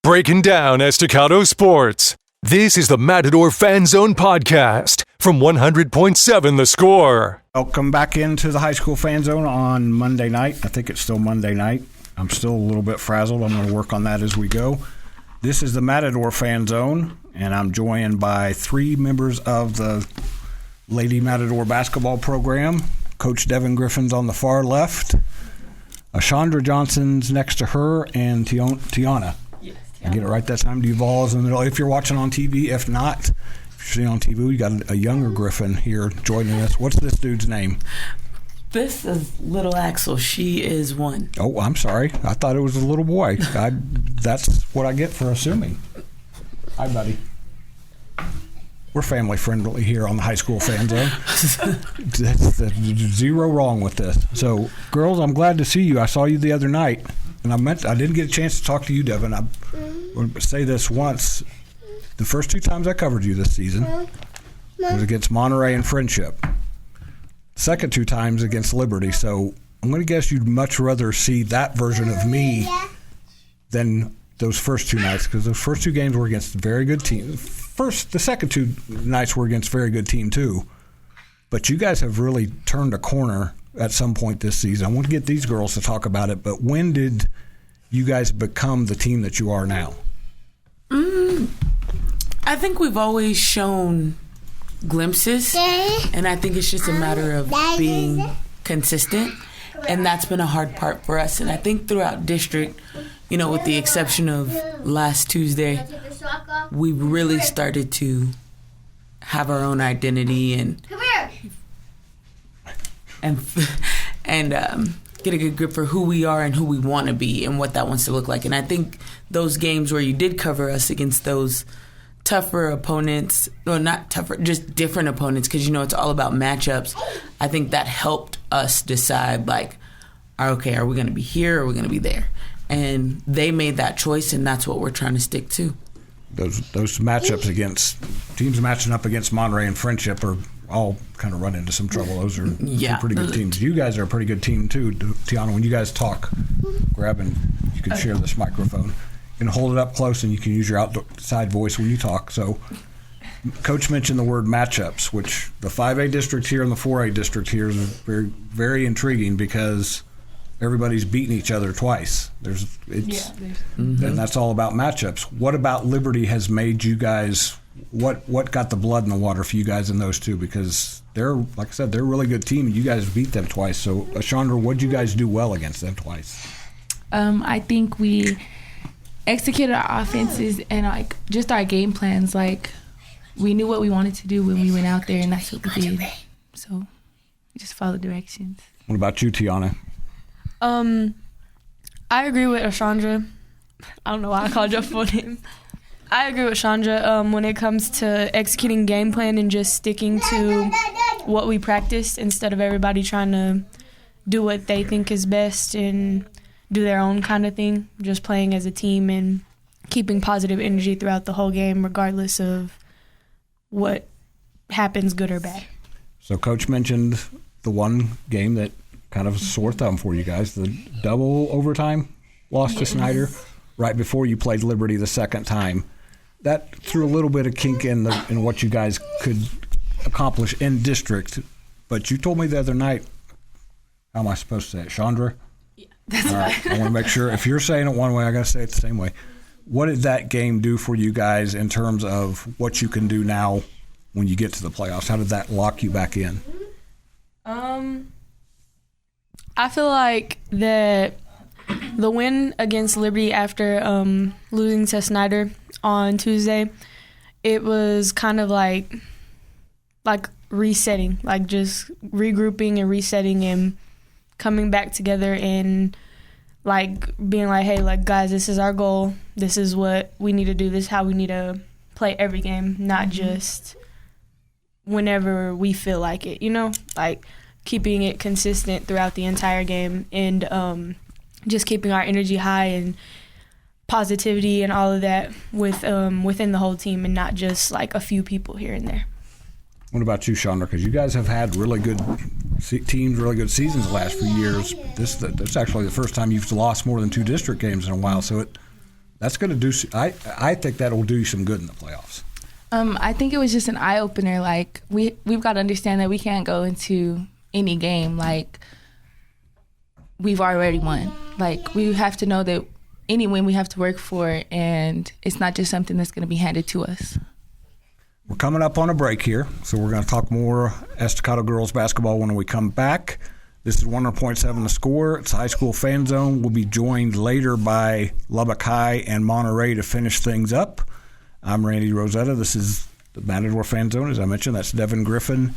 Breaking down Estacado sports. This is the Matador Fan Zone podcast from 100.7 The Score. Welcome back into the high school fan zone on Monday night. I think it's still Monday night. I'm still a little bit frazzled. I'm going to work on that as we go. This is the Matador fan zone, and I'm joined by three members of the Lady Matador basketball program. Coach Devin Griffin's on the far left. Ashondra Johnson's next to her, and Tiona. Yes, I get it right that time. Duvall is in the middle. If you're watching on TV, if not, if you're seeing on TV, we got a younger Griffin here joining us. What's this dude's name? This is little Axel. She is one. Oh, I'm sorry. I thought it was a little boy. That's what I get for assuming. Hi, buddy. We're family friendly here on the high school fan zone. That's zero wrong with this. So, girls, I'm glad to see you. I saw you the other night, and I didn't get a chance to talk to you, Devin. I'm going to say this once. The first two times I covered you this season was against Monterey and Friendship. Second two times against Liberty. So I'm going to guess you'd much rather see that version of me than those first two nights, because those first two games were against very good teams. The second two nights were against very good team too. But you guys have really turned a corner at some point this season. I want to get these girls to talk about it, but when did you guys become the team that you are now? I think we've always shown glimpses, and I think it's just a matter of being consistent, and that's been a hard part for us. And I think throughout district, with the exception of last Tuesday, we really started to have our own identity and get a good grip for who we are and who we want to be and what that wants to look like. And I think those games where you did cover us against those tougher opponents, or not tougher, just different opponents, because it's all about matchups. I think that helped us decide, okay, are we going to be here or are we going to be there? And they made that choice, and that's what we're trying to stick to. Those matchups against teams matching up against Monterey and Friendship are all kind of run into some trouble. Those are some pretty good teams. You guys are a pretty good team too, Tiona. When you guys talk, grab and you can share this microphone. You can hold it up close, and you can use your outside voice when you talk. So, Coach mentioned the word matchups, which the 5A district here and the 4A district here is very, very intriguing because everybody's beaten each other twice. And that's all about matchups. What about Liberty has made you guys? What got the blood in the water for you guys in those two? Because they're, like I said, they're a really good team, and you guys beat them twice. So, Ashondra, what did you guys do well against them twice? I think we executed our offenses and just our game plans. We knew what we wanted to do when we went out there, and that's what we did. So we just followed directions. What about you, Tiona? I agree with Ashondra. I don't know why I called your full name. I agree with Ashondra when it comes to executing game plan and just sticking to what we practiced instead of everybody trying to do what they think is best and do their own kind of thing. Just playing as a team and keeping positive energy throughout the whole game regardless of what happens, good or bad. So Coach mentioned the one game that kind of a sore thumb for you guys, the double overtime loss to Snyder right before you played Liberty the second time. That threw a little bit of kink in what you guys could accomplish in district. But you told me the other night, how am I supposed to say it, Chandra? Yeah, that's all right. I want to make sure if you're saying it one way, I got to say it the same way. What did that game do for you guys in terms of what you can do now when you get to the playoffs? How did that lock you back in? I feel like that the win against Liberty after losing to Snyder on Tuesday, it was kind of like resetting, just regrouping and resetting and coming back together and being hey, guys, this is our goal. This is what we need to do. This is how we need to play every game, not just whenever we feel like it, keeping it consistent throughout the entire game and just keeping our energy high and positivity and all of that within the whole team and not just a few people here and there. What about you, Chandra? Because you guys have had really good teams, really good seasons the last few years. That's actually the first time you've lost more than 2 district games in a while, so That's going to do. I think that will do you some good in the playoffs. I think it was just an eye opener. Like we've got to understand that we can't go into any game like we've already won. Like we have to know that any win we have to work for, and it's not just something that's going to be handed to us. We're coming up on a break here, so we're going to talk more Estacado girls basketball when we come back. This is 100.7 The Score. It's High School Fan Zone. We'll be joined later by Lubbock High and Monterey to finish things up. I'm Randy Rosetta. This is the Matador Fan Zone. As I mentioned, that's Devin Griffin.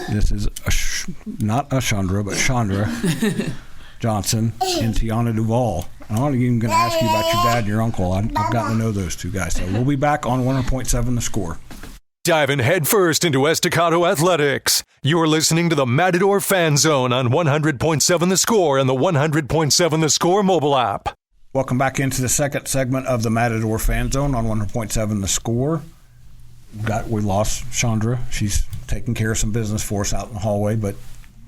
This is not Ashondra, but Ashondra Johnson and Tiona Duvall. I'm not even going to ask you about your dad and your uncle. I've gotten to know those two guys. So we'll be back on 100.7 The Score. Diving headfirst into Estacado athletics. You're listening to the Matador Fan Zone on 100.7 The Score and the 100.7 The Score mobile app. Welcome back into the second segment of the Matador Fan Zone on 100.7 The Score. We lost Chandra. She's taking care of some business for us out in the hallway, but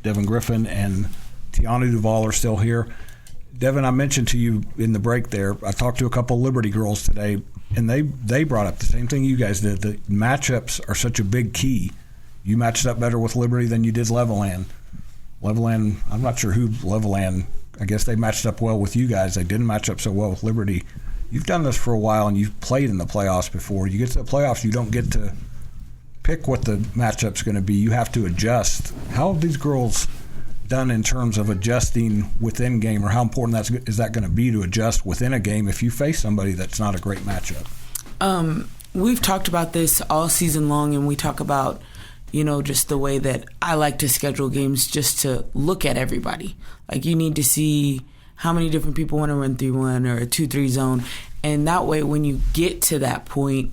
Devin Griffin and Tiona Duvall are still here. Devin, I mentioned to you in the break there, I talked to a couple Liberty girls today, and they brought up the same thing you guys did. The matchups are such a big key. You matched up better with Liberty than you did Levelland. Levelland, I'm not sure who Levelland, I guess they matched up well with you guys. They didn't match up so well with Liberty. You've done this for a while, and you've played in the playoffs before. You get to the playoffs, you don't get to pick what the matchup's going to be. You have to adjust. How have these girls done in terms of adjusting within game, or how important is that going to be to adjust within a game if you face somebody that's not a great matchup? We've talked about this all season long, and we talk about, just the way that I like to schedule games just to look at everybody. Like, you need to see how many different people want to run 3-1 or a 2-3 zone, and that way when you get to that point,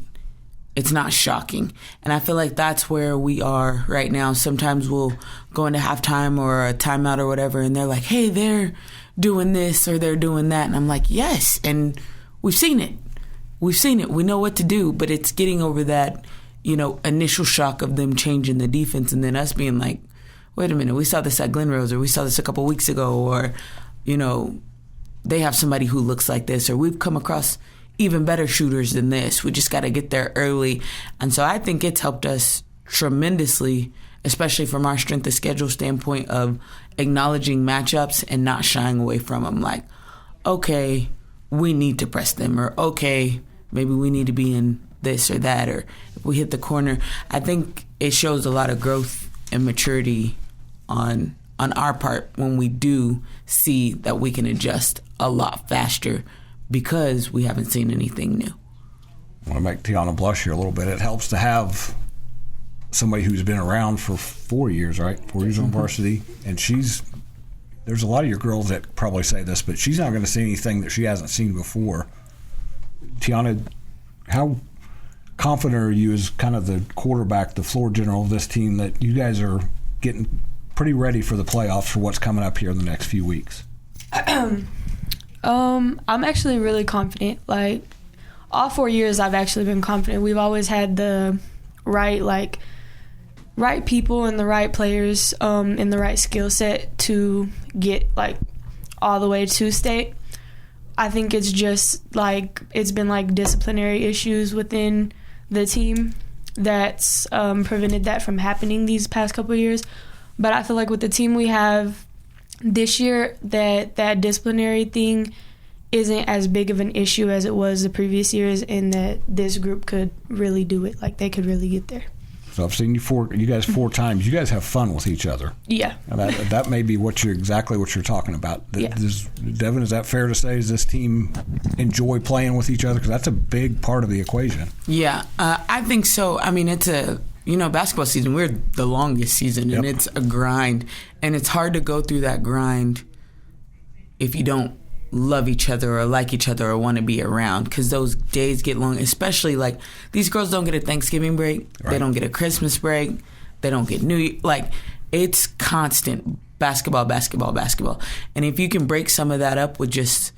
it's not shocking. And I feel like that's where we are right now. Sometimes we'll go into halftime or a timeout or whatever, and they're like, hey, they're doing this or they're doing that. And I'm like, yes. And we've seen it. We know what to do, but it's getting over that, initial shock of them changing the defense and then us being like, wait a minute, we saw this at Glen Rose, or we saw this a couple weeks ago, or, they have somebody who looks like this, or we've come across even better shooters than this. We just got to get there early. And so I think it's helped us tremendously, especially from our strength of schedule standpoint of acknowledging matchups and not shying away from them. Like, okay, we need to press them, or okay, maybe we need to be in this or that, or if we hit the corner. I think it shows a lot of growth and maturity on our part when we do see that we can adjust a lot faster because we haven't seen anything new. I want to make Tiona blush here a little bit. It helps to have somebody who's been around for 4 years, right? 4 years on varsity. And there's a lot of your girls that probably say this, but she's not going to see anything that she hasn't seen before. Tiona, how confident are you as kind of the quarterback, the floor general of this team, that you guys are getting pretty ready for the playoffs for what's coming up here in the next few weeks? I'm actually really confident. Like, all 4 years I've actually been confident. We've always had the right people and the right players and the right skill set to get, all the way to state. I think it's just, it's been, disciplinary issues within the team that's prevented that from happening these past couple of years. But I feel like with the team we have this year, that disciplinary thing isn't as big of an issue as it was the previous years, and that this group could really do it. They could really get there. So I've seen you guys 4 times. You guys have fun with each other. Yeah. And that may be exactly what you're talking about. Yeah. Devin, is that fair to say? Does this team enjoy playing with each other? Because that's a big part of the equation. Yeah, I think so. I mean, it's basketball season, we're the longest season, and it's a grind. And it's hard to go through that grind if you don't love each other or like each other or want to be around, because those days get long, especially these girls don't get a Thanksgiving break. Right. They don't get a Christmas break. They don't get New Year. It's constant basketball. And if you can break some of that up with just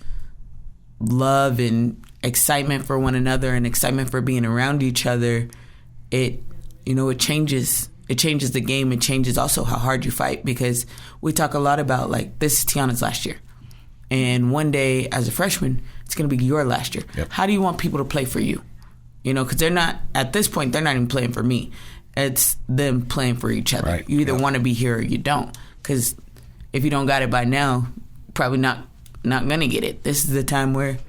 love and excitement for one another and excitement for being around each other, it changes the game. It changes also how hard you fight, because we talk a lot about this is Tiona's last year. And one day, as a freshman, it's going to be your last year. Yep. How do you want people to play for you? You know, because they're not, at this point, they're not even playing for me. It's them playing for each other. Right. You either want to be here or you don't. Because if you don't got it by now, probably not going to get it. This is the time where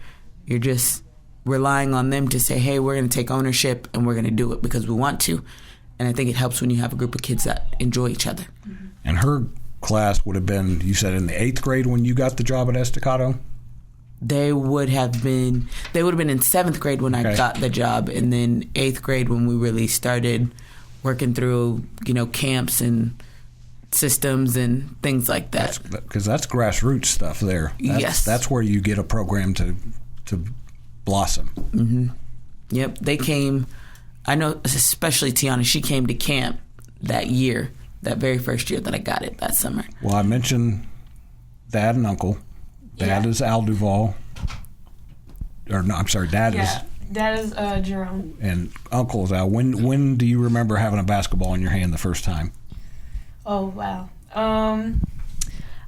you're just relying on them to say, hey, we're going to take ownership and we're going to do it because we want to. And I think it helps when you have a group of kids that enjoy each other. And her class would have been, you said, in the 8th grade when you got the job at Estacado? They would have been in 7th grade when I got the job, and then 8th grade when we really started working through, you know, camps and systems and things like that. Because that's grassroots stuff there. Yes. That's where you get a program to blossom. Mm-hmm. Yep. They came, I know especially Tiona, she came to camp that year, that very first year that I got it, that summer. Well, I mentioned Dad and Uncle. Dad is Al Duvall. Or no, I'm sorry, Dad is Jerome. And Uncle is Al. When do you remember having a basketball in your hand the first time? Oh, wow.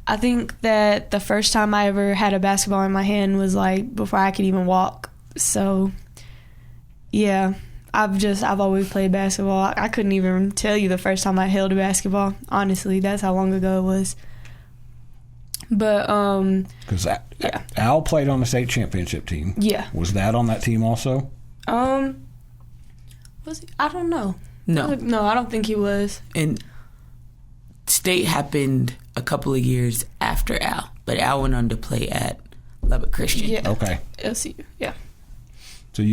I think that the first time I ever had a basketball in my hand was like before I could even walk. So, yeah, I've always played basketball. I couldn't even tell you the first time I held a basketball. Honestly, that's how long ago it was. But because Al played on the state championship team. Yeah. Was that on that team also? Was he? I don't know. No, I don't think he was. And state happened a couple of years after Al, but Al went on to play at Lubbock Christian. Yeah. Okay. LCU. Yeah. So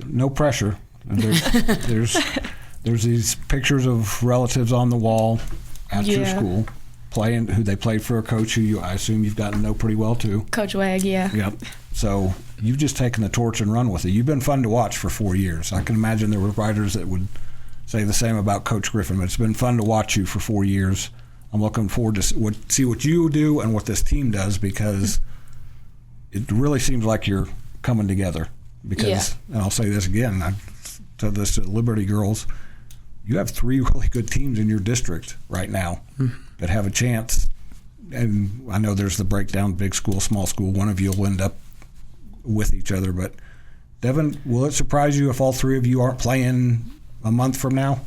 no pressure. There's these pictures of relatives on the wall at your school. Who they played for a coach who I assume you've gotten to know pretty well too. Coach Wag, yeah. Yep. So you've just taken the torch and run with it. You've been fun to watch for 4 years. I can imagine there were writers that would say the same about Coach Griffin, but it's been fun to watch you for 4 years. I'm looking forward to see what you do and what this team does, because it really seems like you're coming together. Because, and I'll say this again, I've said this to Liberty girls, you have 3 really good teams in your district right now that have a chance. And I know there's the breakdown, big school, small school. One of you will end up with each other. But, Devin, will it surprise you if all 3 of you aren't playing a month from now?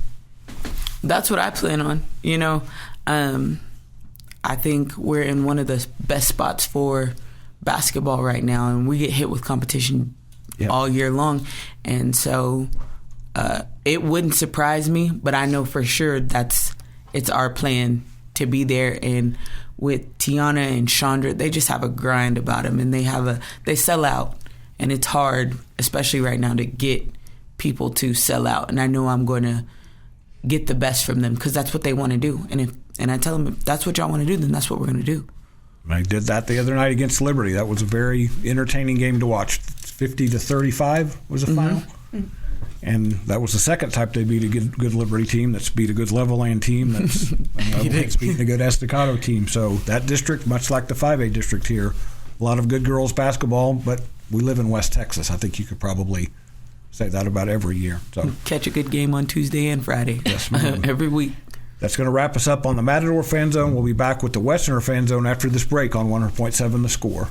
That's what I plan on. You know, I think we're in one of the best spots for basketball right now, and we get hit with competition all year long. And so it wouldn't surprise me, but I know for sure it's our plan to be there. And with Tiona and Ashondra, they just have a grind about them, and they sell out, and it's hard, especially right now, to get people to sell out. And I know I'm going to get the best from them because that's what they want to do. And I tell them, if that's what y'all want to do, then that's what we're going to do. I did that the other night against Liberty. That was a very entertaining game to watch. 50-35 was the final. Mm-hmm. And that was the second time they beat a good Liberty team that's beat a good Levelland team that's beating a good Estacado team. So that district, much like the 5A district here, a lot of good girls basketball, but we live in West Texas. I think you could probably say that about every year. So catch a good game on Tuesday and Friday. Yes, ma'am. Every week. That's going to wrap us up on the Matador Fan Zone. We'll be back with the Westerner Fan Zone after this break on 100.7 The Score.